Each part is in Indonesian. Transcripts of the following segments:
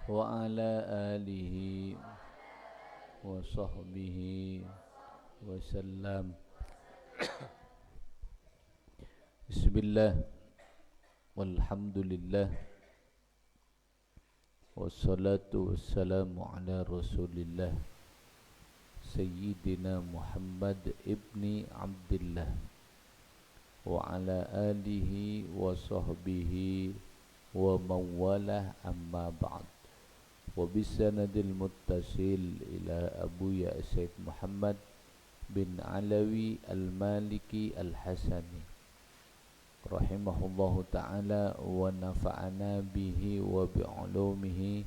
وعلى آله وصحبه وسلم. Bismillah, walhamdulillah, wassalatu wassalamu ala rasulillah Sayyidina Muhammad ibni Abdillah wa ala alihi wa sahbihi wa mawalah, amma ba'd. Wa bisanadil muttasil ila Abu Ya Sayyid Muhammad bin Alawi al-Maliki al-Hasani rahimahullahu ta'ala wa nafa'ana bihi wa bi'ulumihi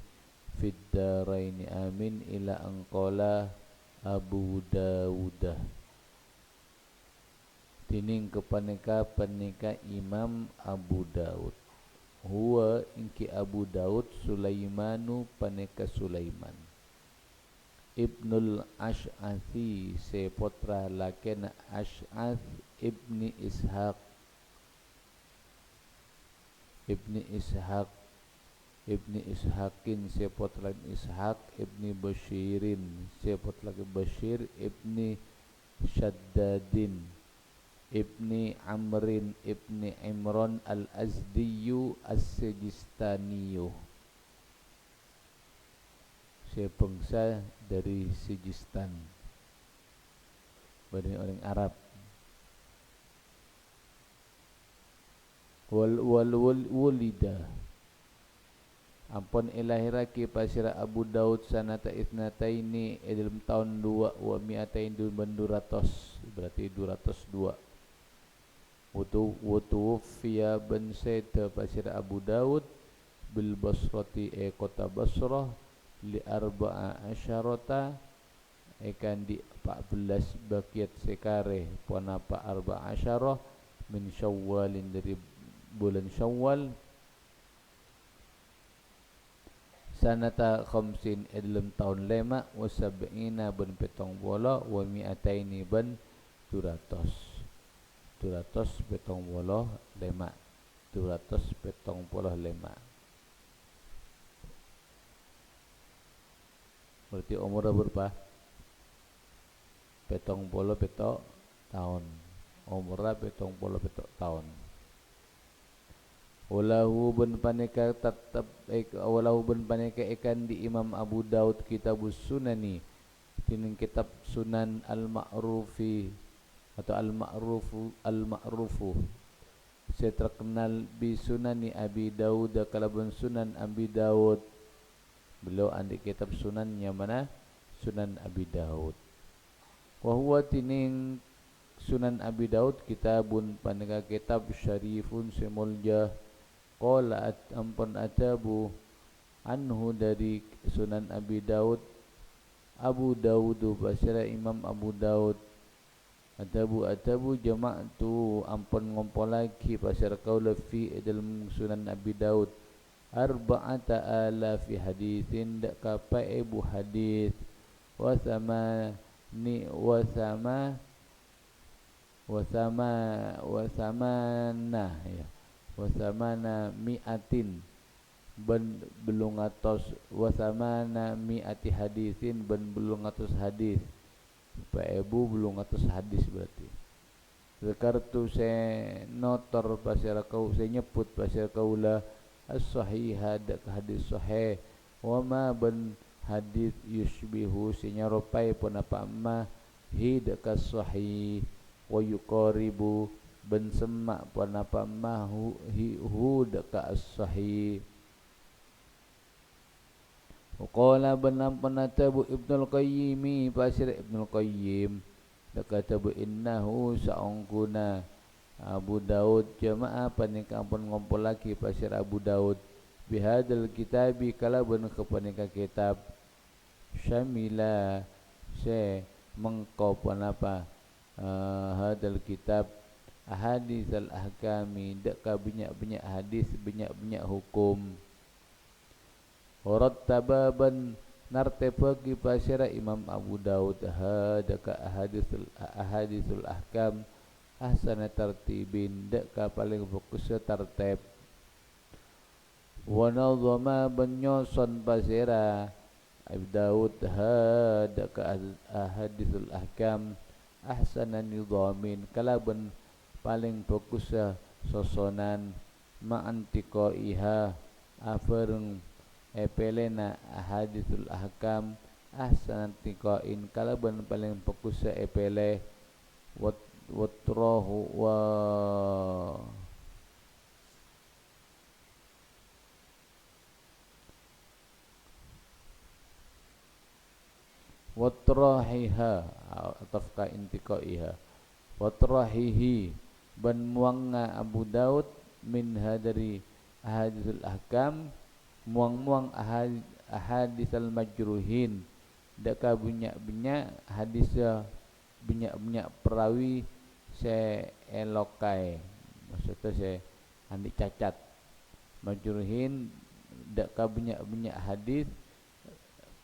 fid daraini amin. Ila anqala Abu Dawudah tining kepaneka Imam Abu Daud. Huwa inki Abu Daud Sulaimanu paneka Sulaiman Ibnul Ash'athi se potra laken Ash'ath ibni Ishaq ibni Ishaqin se potra Ishaq ibni Bashirin se potra Bashir ibni Shaddadin ibni Amrin ibni Imran al-Azdiyu as-Sijistaniyu se bangsa dari Sijistan, dari orang Arab. Wulida ampun ilahiraki pasira Abu Daud sanata isnataini dalam tahun 2 wa mi'atain 200, berarti 202. Wutu fiya ben seta pasira Abu Daud bil Basrati kota Basrah li arba'a asyarata ikan di 14 bakiat sekare punapa arba'a asyarah min Syawalin dari bulan Syawal sanata khamsin dalam tahun 5 wa sab'ina ben petong bola wa mi'ataini ben 200 petong bola 5 200 petong bola 5, berarti umur berapa? Petong bola petok tahun, umurnya petong bola petok tahun. Walahu ben paneka tetap walahu ben paneka ikan di Imam Abu Daud kitabus sunani tining kitab Sunan al-Ma'rufi atau al-Ma'rufu saya terkenal bi Sunani Abi Daud kalaban Sunan Abi Daud. Beliau andi kitab sunannya mana? Sunan Abi Daud. Wa huwa tining Sunan Abi Daud kitabun paneka kitab syarifun semulja. Qala ampun atabu anhu dari Sunan Abi Daud Abu Daud basara Imam Abu Daud atabu jama'tu ampun ngompolaki pasar kaula fi dalam Sunan Abi Daud arba'ata alafi hadithin dak kapa ibu hadith wa samani wa samana ya wasamana mi'atin ben belum atas wasamana mi'ati hadisin ben belum atas hadis Pak Ibu belum atas hadis berarti zakartu saya notor pasir kau saya nyebut pasir kaulah as-sahihah dak hadis sahih wa ma ben hadis yushbihu sinyaropai pun apa ma hidak sahih wa yuqaribu ben semak pun apa mahu hu deka as-sahih. Qala benam penatabu Ibnul Qayyim pasir Ibnul Qayyim deka tabu innahu sa'ungkuna Abu Daud jamaah panika pun ngumpul lagi pasir Abu Daud bihadal kitabi kala ben kepanika kitab syamila se mengkau pun apa hadal kitab ahadits al-ahkami dak banyak hadis banyak hukum. Rattababan nartepagi pasira Imam Abu Daud hadaka ahaditsul ahkam ahsana tartibin dak paling fokus tertib wa nadhama banyoson pasira Abi Daud hada ka ahadithul ahkam ahsanan nidhamin kalaban paling fokus sa sosonan ma'antiko iha afereng epelena ahadithul ahkam ahsanan tikoin kalaban paling fokus sa epele watrahu wa watrahiha atafka intiqaiha watrahihi ban muanga Abu Daud minha dari ahadithul ahkam muang-muang ahadithal majruhin daka bunyak-bunyak hadis bunyak-bunyak perawi se elokai maksudnya se andi cacat majruhin daka bunyak-bunyak hadis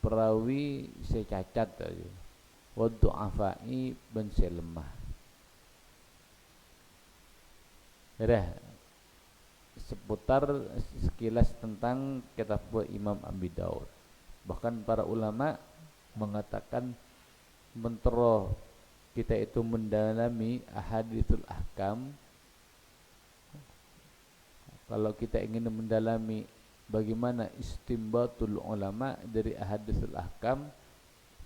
perawi secacat tadi wa du'afai ben selemah dah seputar sekilas tentang kitab Imam Abi Daud. Bahkan para ulama mengatakan mentero kita itu mendalami ahadithul ahkam, kalau kita ingin mendalami bagaimana istimbatul ulama dari ahadithul ahkam,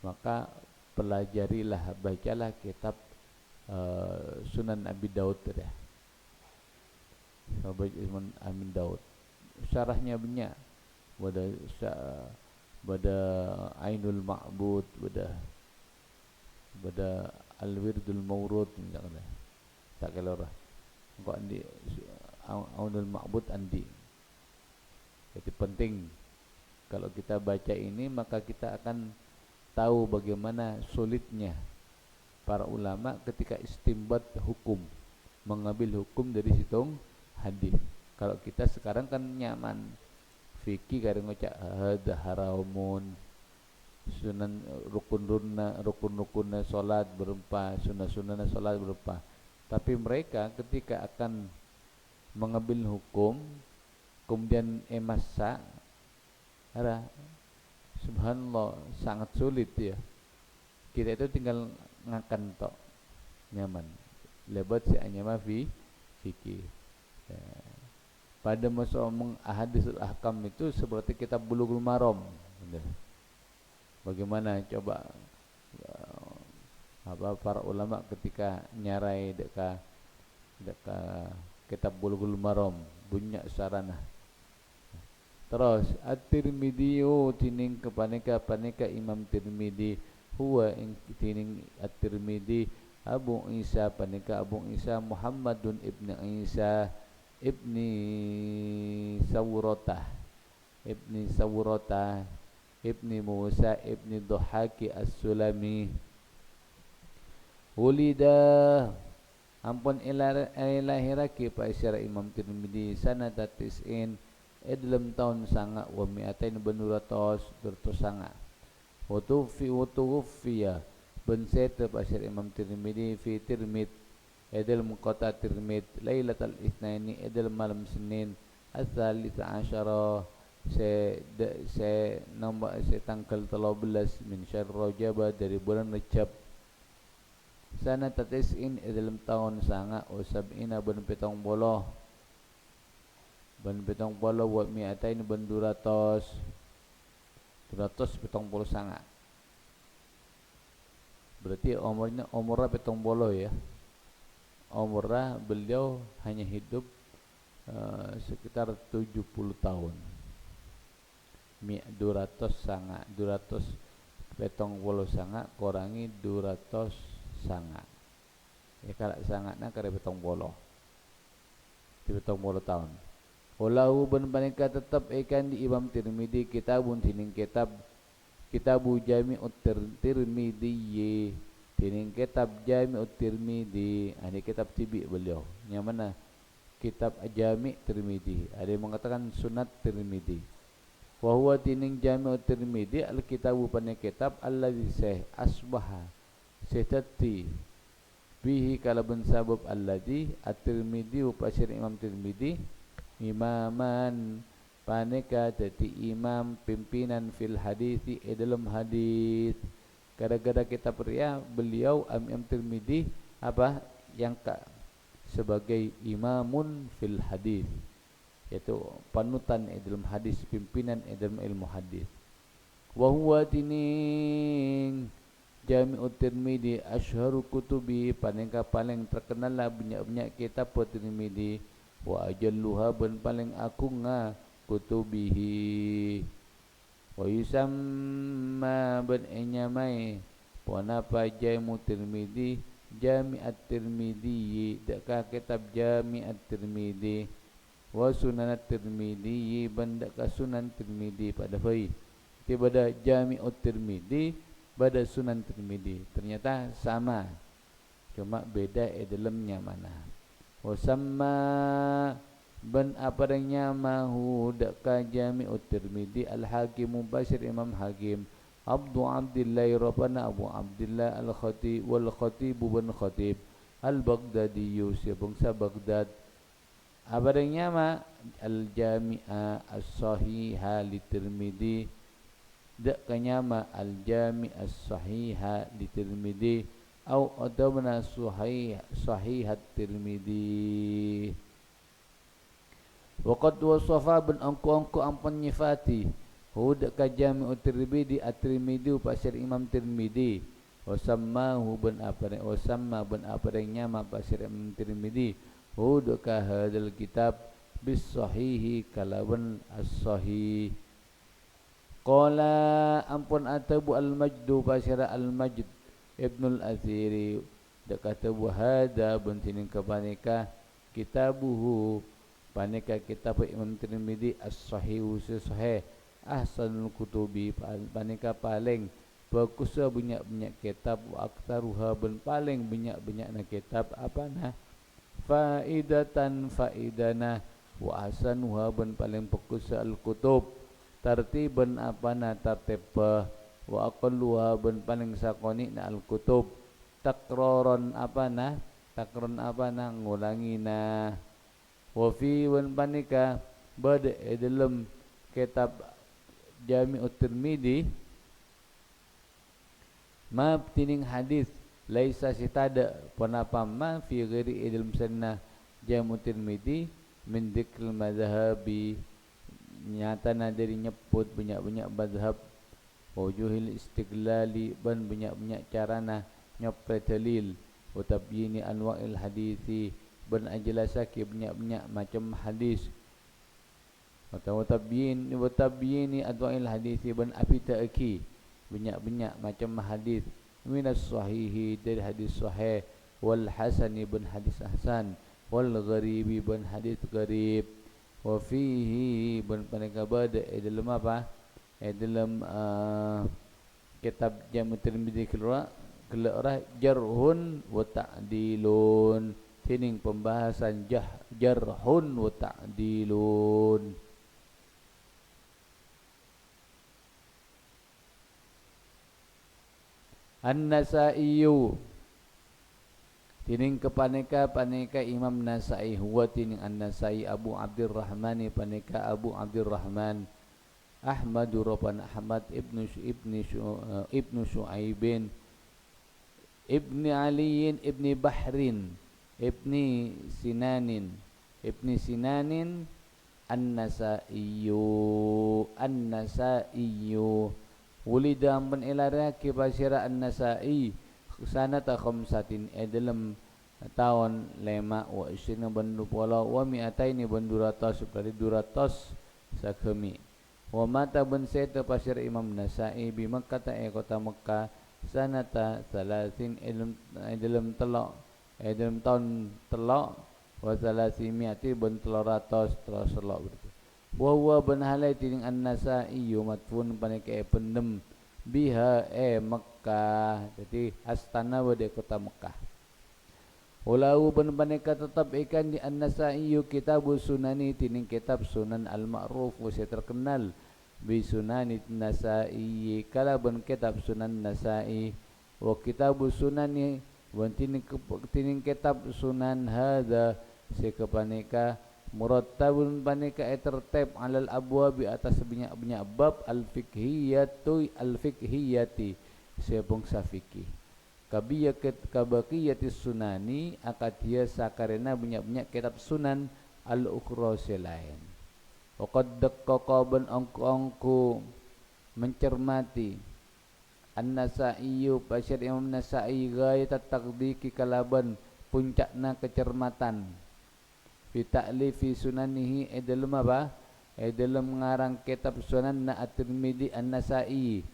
maka pelajarilah, bacalah kitab Sunan Abi Daud dah. Sahabat Imam Abi Daud. Syarahnya banyak. Pada Ainul Ma'bud, pada Al-Wirdul Mawrud misalnya. Tak kelorah. Engkau andi Ainul Ma'bud andi. Jadi penting kalau kita baca ini maka kita akan tahu bagaimana sulitnya para ulama ketika istimbat hukum, mengambil hukum dari situng hadis. Kalau kita sekarang kan nyaman fikih kadang ngocak hada haramun sunan rukun-rukunna salat berupa sunnah-sunnah salat berupa. Tapi mereka ketika akan mengambil hukum kemudian emasa ada subhanallah sangat sulit ya. Kita itu tinggal ngakan tok nyaman lebat si anyama fikih. Pada masa omong ahadithul ahkam itu seperti kitab Bulughul Maram. Bagaimana coba para ulama ketika nyarai deka kitab Bulughul Maram bunyak sarana. Terus At-Tirmidzi tining kepaneka Imam Tirmidzi huwa ing tining At-Tirmidzi Abu Isa paneka Abu Isa Muhammadun ibni Isa ibni Sawrata ibni Musa ibni Dhuhaki As-Sulami ulida ampun ilahiraki pa isyara Imam Tirmidzi sanata tis'in dalam tahun sanga wa mi'atain benuratos sanga wa tuwfiya ben seta pa isyara Imam Tirmidzi fi Tirmidz dalam kota Tirmidz Lailatul Itsnaini dalam malam Senin Ats-Tsalits Asyara tanggal 13 min syahr Rajab dari bulan Rajab sana tatis'in dalam tahun sanga o sab'ina ben 70 wa mi'atain ben 270 sanga berarti umurnya 70 ya. Umurnya beliau hanya hidup sekitar 70 tahun. 200 sanga 270 sanga kurangi 200 sanga ya kalau sangatna kare 70 tahun. Walau ben paneka tetap ikan di Imam Tirmidzi kitabun tining kitabu Jami'ut Tirmidzi tining kitab Jami'ut Tirmidzi ini kitab tibi beliau yang mana kitab Jami' Tirmidzi ada yang mengatakan Sunat Tirmidzi wa huwa tining Jami'ut Tirmidzi al-kitabu paneka kitab alladzi asbaha setati bihi kalaban sabab alladzi at-Tirmidzi pasir Imam Tirmidzi imaman paneka tadi imam pimpinan fil hadisi dalam hadis. Gara-gara kita pria beliau Imam Tirmidzi apa yang sebagai imamun fil hadis, yaitu panutan dalam hadis, pimpinan dalam ilmu hadis. Wa huwa tining Jami'ut Tirmidzi asyharu kutubi, paneka paling terkenal lah banyak-banyak kitab Tirmidzi, wa ajalluha ben paling agunga kutubihi, wa yusamma ben enyamai punapa Jami'ut Tirmidzi Jami'at Tirmidzi, dekat kitab Jami'at Tirmidzi, wa Sunanat Tirmidzi ben dekat Sunan Tirmidzi pada fai pada Jami'ut Tirmidzi pada Sunan Tirmidzi ternyata sama, cuma beda dalamnya mana. Wasamma ban aparanya mahu dekat Jami'ut Tirmidzi Al-Hakim Mubashir Imam Hakim Abdu Abdillah Rabbana Abu Abdillah Al-Khatib wal Khatib bin Khatib Al-Baghdadi Yusuf bangsa Baghdad. Aparanya ma Al-Jami'a As-Sahihah li Tirmidzi, dak kanyama Al-Jami' As-Sahihah li Tirmidzi au adamna Sahih At-Tirmidzi. Waqad wasafa bin angku ampun nyifati hud ka Jami'ut Tirmidzi At-Tirmidzi pasir Imam Tirmidzi, wasammahu bin apare wasamma bin aparenya ma pasir Imam Tirmidzi hud ka hadal kitab bis sahihi kalawan as-sahih. Qala ampun atabu al-Majdu pasir al-Majd Ibnul Athiri dekatabu hada buntining kepaneka kitabuhu paneka kitab Imam Tirmidzi as-Sahih sahih ahsanul kutubi paneka paling bagus banyak-banyak kitab, wa aktaruha ben paling banyak-banyakna kitab apana faidatan faidana, wa ahsanuha ben paling bagus al-kutub tartiban apana tartib, wa aqalluha ben paling sakoni na al-kutub takroron apana ngulangi na. Wa fi wan panika bada dalam kitab Jami'ut Tirmidzi ma tining hadis laisa sitada panapa ma fi ghairi dalam sanna Jami'ut Tirmidzi min dzikril madhhabi, nyatana dari nyebut banyak-banyak madhab, wujuhil istiqlali ban banyak-banyak carana nyopre dalil, wa tabyini anwa'il hadisi ban ajelasake banyak-banyak macam hadis, atau tabyini anwa'il hadisi ban apitaaki banyak-banyak macam hadis, minas sahihi dari hadis sahih, wal hasani ban hadis hasan, wal gharibi ban hadis gharib, wa fihi ban paneka bada dalam apa dalam kitab Jami' Tirmidzi keluar jarhun wa ta'dilun, tining pembahasan jarhun wa ta'dilun. An-Nasa'iyu tining kepaneka Imam Nasa'i, huwa tining An-Nasa'i Abu Abdurrahman paneka Abu Abdurrahman Ahmadu Rabban Ahmad ibnu Shu'aibin ibni Aliin ibni Bahrin ibni Sinanin An-Nasa'iyu wulida man ilara kibasira An-Nasa'i sanata khamsatin dalam tahun 5 wa isina bandu pola wa mi'ataini banduratas dari 200 sakemi, wa mata ban seta pasir Imam Nasa'i bi Makkah ta kota Makkah sanata 30 dalam tahun telok wa 300 ban 300 berarti. Wa huwa ban halai tining An-Nasa'i matfun paneka pendem biha Makkah, jadi astana wade kota Makkah. Walau ban paneka tetap ikan di An-Nasa'i kitabu sunani tining kitab Sunan al-Ma'ruf wase terkenal bi Sunanit Nasa'i kala ban kitab Sunan Nasa'i, wa kitabu sunani wan tining kitab Sunan hadza sekapaneka murattabun panika tertib alal abwabi atas banyak bab al fiqhiyati sepung fikih kabaqiyati sunani akadia sakarena banyak kitab sunan al ukhra selain wa qad daqqaqa angku mencermati An-Nasa'i Basyir Imam Nasa'i gayat taqdiki kalaban puncakna kecermatan fi ta'lifi sunanihi dalam apa dalam mengarang kitab sunan na At-Tirmidzi An-Nasa'i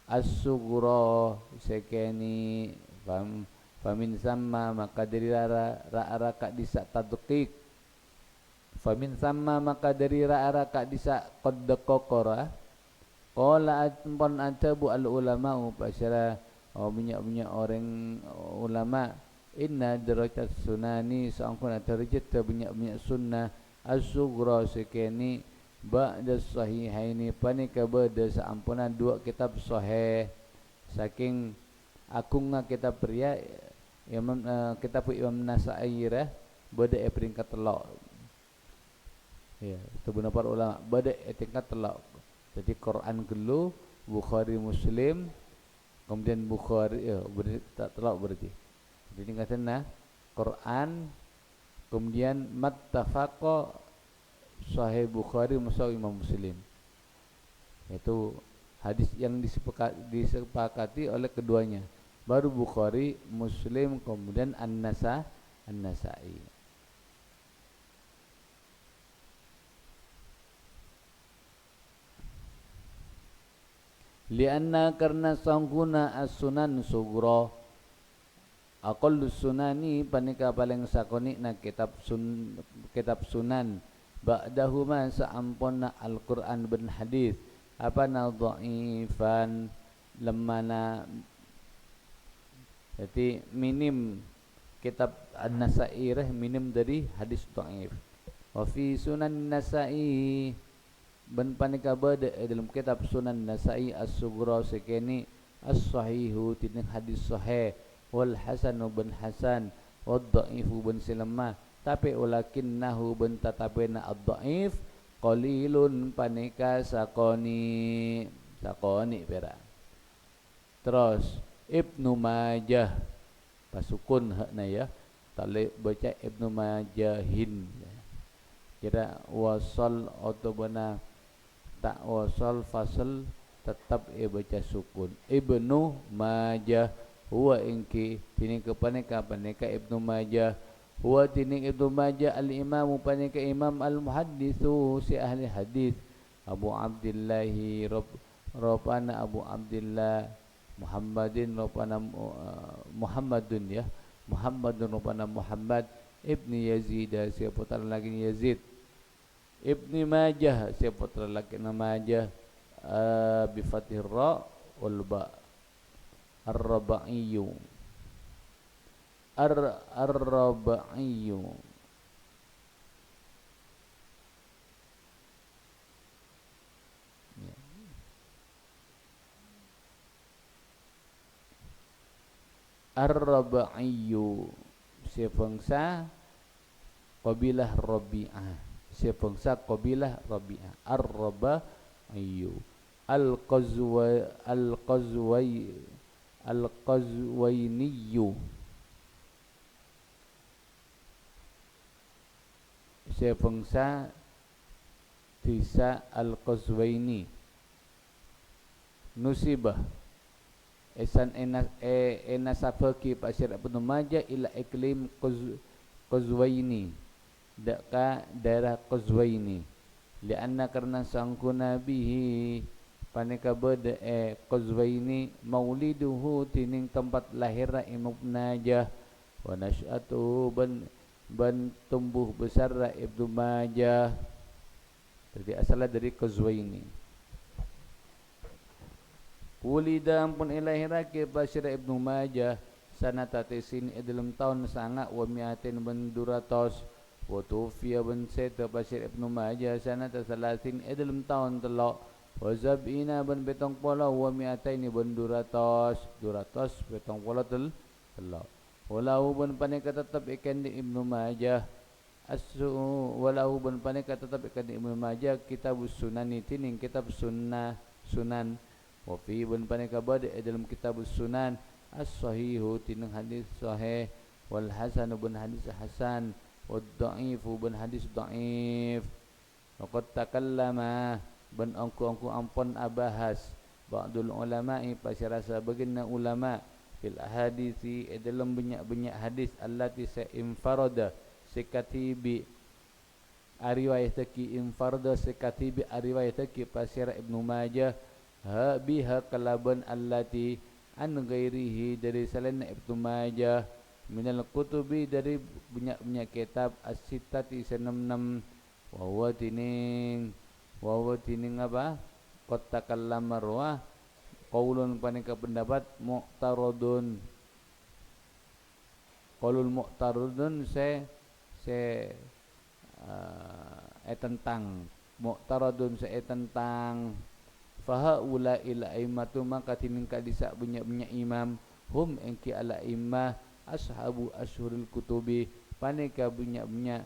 As-Sughra sekeni famin sama maka dari ra ka disa tadqiq famin sama maka dari ra ka disa qad daqqara qala atpon atabu al ulama pasyara banyak orang ulama inna darajat sunani sangkuna darajat banyak sunnah as-sughra sekeni ba'da sahihaini panika ba'da saampunan dua kitab sahih saking agungna kitab pria Imam kitab Imam Nasa'i ba'da peringkat telok ya tebuna para ulama ba'da tingkat telok jadi Quran gelu Bukhari Muslim kemudian Bukhari berarti tak telok berarti jadi katanya Quran kemudian mattafaqa Sahih Bukhari Muslim Imam Muslim itu hadis yang disepakati oleh keduanya baru Bukhari Muslim kemudian An-Nasa'i lianna karena sangkuna as-sunan sughra aqallus sunani panika paling sakoni na kitab sunan ba'dahuma saamponna Al-Qur'an ben hadis apa na dhaifan lemana jadi minim kitab An-Nasa'i minim dari hadis dhaif wa fi sunan Nasa'i ben panika bada dalam kitab sunan Nasa'i as-sughra sekeni as-sahihu tineng hadis sahih wal hasanu ben hasan wad dhaifu ben silamah tapi walakinnahu ben tatabena ad-dhaif qalilun panika sakoni pera terus Ibnu Majah pasukun hakna ya tak baca Ibnu Majahin kira wasal atau bana tak wasal fasal tetap baca sukun Ibnu Majah huwa ingki tining kepaneka Ibnu Majah huwa tining Ibnu Majah al-imam panika imam al-muhadditsu si ahli hadis Abu Abdillahi Rabbana Abu Abdillah Muhammadin Rabbana Muhammadun ya Muhammadun Rabbana Muhammad Ibni Yazid si putra lagi Yazid Ibni Majah si putra lagi Majah bi fathir ra wal ba ar-raba'iyyu ar-raba'iyyu ar-raba'iyyu si bangsa qabilah Rabi'ah si bangsa qabilah Rabi'ah ar-raba'iyyu al-Qazwainiyyu si bangsa desa al-Qazwaini nusibah esan enasabaki pasir Ibnu Majah ila iklim Qazwaini daka daerah Qazwaini lianna karena sangkuna bihi panika beda Qazwaini mauliduhu tining tempat lahir Imam Najah wa nasyatu ban tumbuh besar Ibnu Majah jadi asalnya dari Qazwaini Wulida ampun ilahira ke Basyir Ibnu Majah sanata tisin dalam tahun sanga wa miatin ben duratos wa tufiya ben seta Basyir Ibnu Majah sanata salasin dalam tahun telok wa zabina ben betong pola wa miatain ben duratos betong pola telok walau ben panika tetap ikan di Ibnu Majah asu walau ban paneka tetap ikan Ibnu Majah kitabus sunani tining kitab sunan wa fi ban paneka bade dalam kitabus sunan as-sahihu tining hadis sahih wal hasan ban hadis hasan wad dha'ifu ban hadis dhaif waqad takallama ban angku ampun abahas ba'dul ulama'i pasirasa baginna ulama fil ahadisi dalam banyak hadis allati sa'infarada sekatibi ariwayataki infarda sekatibi ariwayataki pasir Ibnu Majah ha biha kalaban allati an ghairihi dari selain Ibnu Majah minal kutubi dari banyak kitab as-sittati 66 wa huwa tining apa qad takallama ruah qaulun panika pendapat mu'taradun qaulul mu'taradun tentang mu'taradun tentang fahaula ila aimatu maka tiningka disa banyak imam hum engki ala imah ashabu ashurul kutubi panika banyak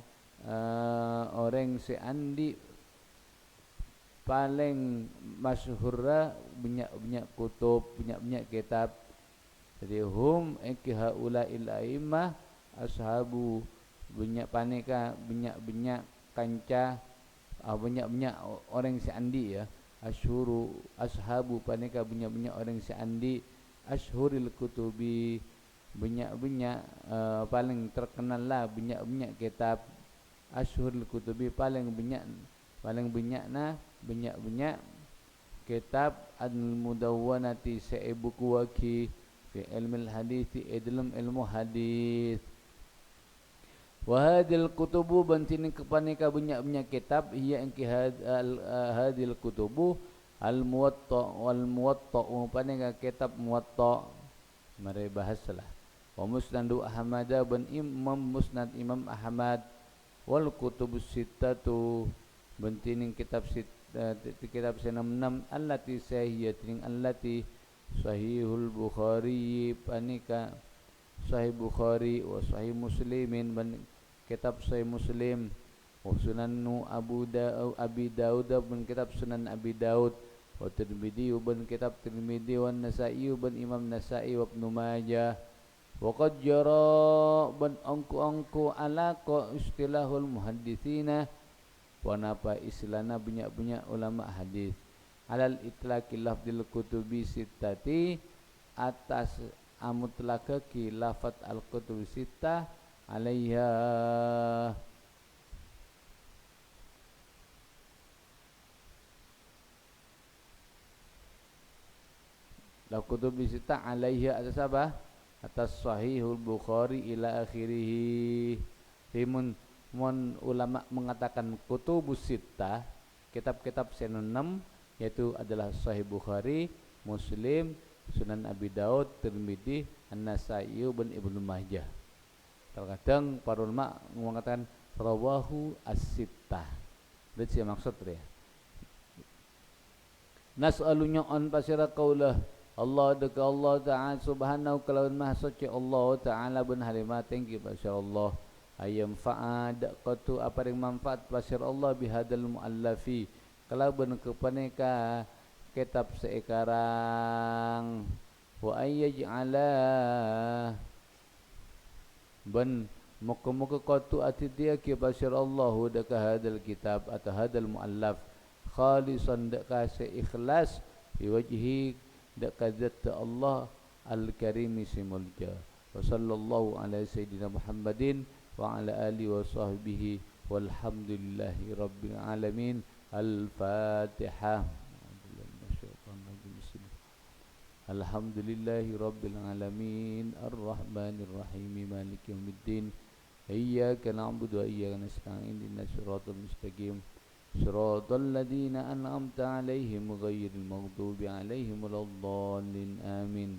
orang seandi paling masyhurra banyak kutub banyak kitab jadi hum engki haula ila aimah ashabu banyak paneka banyak kanca banyak orang seandi ya ashabu paneka banyak orang seandi ashhuril kutubi banyak paling terkenal lah banyak kitab ashhuril kutubi paling banyak kitab al-mudawwanati buku waki fi ilmu hadis dalam ilmu hadis. Wa hadil kutubu bantin kepanika banyak kitab ia engki hadil kutubu al muwatta panika kitab muwatta mari bahaslah wa musnadu ahmad ban imam musnad imam ahmad wal kutubus sittatu bantin kitab kitab 66 allati sahihatin allati sahihul bukhari panika Sahih Bukhari wa Sahih Muslimin ban kitab Sahih Muslim wa Sunanu Abi Daud ban kitab Sunan Abi Daud wa Tirmidzi ban kitab Tirmidzi wa Nasa'i ban Imam Nasa'i wa Ibnu Majah wa qad jara ban angku ala qa istilahul muhadditsina wa napa istilahna banyak ulama hadis alal itlaqi lafdil kutubi sittati atas amutlaka ki lafat al-kutub sittah alaiha al-kutub sittah alaiha atas apa? Atas sahihul Bukhari ila akhirih. Timun ulama mengatakan kutubus sittah kitab-kitab 6 yaitu adalah Sahih Bukhari, Muslim, Sunan Abi Daud, Tirmidzi, An-Nasa'i dan Ibnu Majah. Terkadang para ulama mengatakan rawahu as-sittah. Itu maksud dia. Nas'alunya an pasira qaulah Allah deka Allah Ta'ala subhanahu kalawan maha suci Allah Ta'ala bin halimat tinggi pasir Allah ayam fa'ad qatu apa yang manfaat pasir Allah bihadal muallafi kalawan kepaneka kitab sekarang wa ayyaj'ala ban muka-muka qatu atidia ki basir Allah daka hadal kitab atau hadal muallaf khalisan daka seikhlas fi wajhi daka zat Allah al-karim simulja wa sallallahu ala sayyidina Muhammadin wa ala alihi wa sahbihi walhamdulillahi rabbil alamin al-fatihah. Alhamdulillahi rabbil alamin ar-rahmanir rahim maliki yaumiddin iyyaka na'budu wa iyyaka nasta'in ihdinas siratal mustaqim siratal ladzina an'amta 'alaihim ghairil maghdubi 'alaihim waladdallin amin.